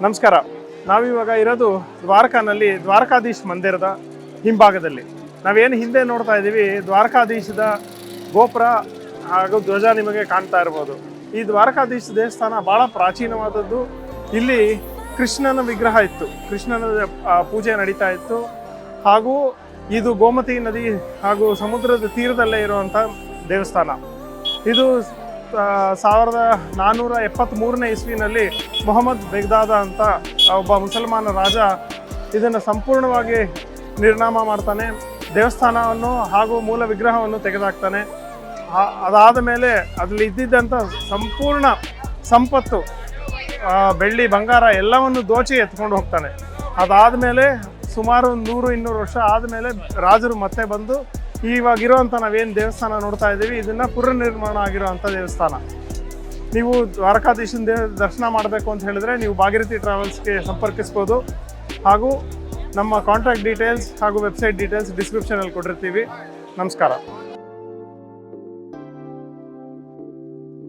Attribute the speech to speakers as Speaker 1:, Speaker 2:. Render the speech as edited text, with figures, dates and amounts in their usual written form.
Speaker 1: ನಮಸ್ಕಾರ. ನಾವಿವಾಗ ಇರೋದು ದ್ವಾರಕಾನಲ್ಲಿ ದ್ವಾರಕಾಧೀಶ್ ಮಂದಿರದ ಹಿಂಭಾಗದಲ್ಲಿ. ನಾವೇನು ಹಿಂದೆ ನೋಡ್ತಾ ಇದ್ದೀವಿ, ದ್ವಾರಕಾಧೀಶದ ಗೋಪುರ ಹಾಗೂ ಧ್ವಜ ನಿಮಗೆ ಕಾಣ್ತಾ ಇರ್ಬೋದು. ಈ ದ್ವಾರಕಾಧೀಶ್ ದೇವಸ್ಥಾನ ಭಾಳ ಪ್ರಾಚೀನವಾದದ್ದು. ಇಲ್ಲಿ ಕೃಷ್ಣನ ವಿಗ್ರಹ ಇತ್ತು, ಕೃಷ್ಣನ ಪೂಜೆ ನಡೀತಾ ಇತ್ತು. ಹಾಗೂ ಇದು ಗೋಮತಿ ನದಿ ಹಾಗೂ ಸಮುದ್ರದ ತೀರದಲ್ಲೇ ಇರುವಂಥ ದೇವಸ್ಥಾನ. ಇದು 1473ನೇ ಇಸ್ವಿನಲ್ಲಿ ಮೊಹಮ್ಮದ್ ಬೆಗ್ದಾದ ಅಂತ ಒಬ್ಬ ಮುಸಲ್ಮಾನ ರಾಜ ಇದನ್ನು ಸಂಪೂರ್ಣವಾಗಿ ನಿರ್ನಾಮ ಮಾಡ್ತಾನೆ. ದೇವಸ್ಥಾನವನ್ನು ಹಾಗೂ ಮೂಲ ವಿಗ್ರಹವನ್ನು ತೆಗೆದುಹಾಕ್ತಾನೆ. ಅದಾದ ಮೇಲೆ ಅದರಲ್ಲಿ ಇದ್ದಿದ್ದಂಥ ಸಂಪೂರ್ಣ ಸಂಪತ್ತು, ಬೆಳ್ಳಿ ಬಂಗಾರ ಎಲ್ಲವನ್ನು ದೋಚಿ ಎತ್ಕೊಂಡು ಹೋಗ್ತಾನೆ. ಅದಾದ ಮೇಲೆ ಸುಮಾರು 100-200 ವರ್ಷ ಆದಮೇಲೆ ರಾಜರು ಮತ್ತೆ ಬಂದು ಇವಾಗಿರೋವಂಥ ನಾವೇನು ದೇವಸ್ಥಾನ ನೋಡ್ತಾ ಇದ್ದೀವಿ, ಇದನ್ನು ಪುನರ್ನಿರ್ಮಾಣ ಆಗಿರೋವಂಥ ದೇವಸ್ಥಾನ. ನೀವು ದ್ವಾರಕಾಧೀಶನ ದರ್ಶನ ಮಾಡಬೇಕು ಅಂತ ಹೇಳಿದ್ರೆ ನೀವು ಭಾಗೀರಥಿ ಟ್ರಾವೆಲ್ಸ್ಗೆ ಸಂಪರ್ಕಿಸ್ಬೋದು. ಹಾಗೂ ನಮ್ಮ ಕಾಂಟ್ಯಾಕ್ಟ್ ಡೀಟೇಲ್ಸ್ ಹಾಗೂ ವೆಬ್ಸೈಟ್ ಡೀಟೇಲ್ಸ್ ಡಿಸ್ಕ್ರಿಪ್ಷನಲ್ಲಿ ಕೊಟ್ಟಿರ್ತೀವಿ. ನಮಸ್ಕಾರ.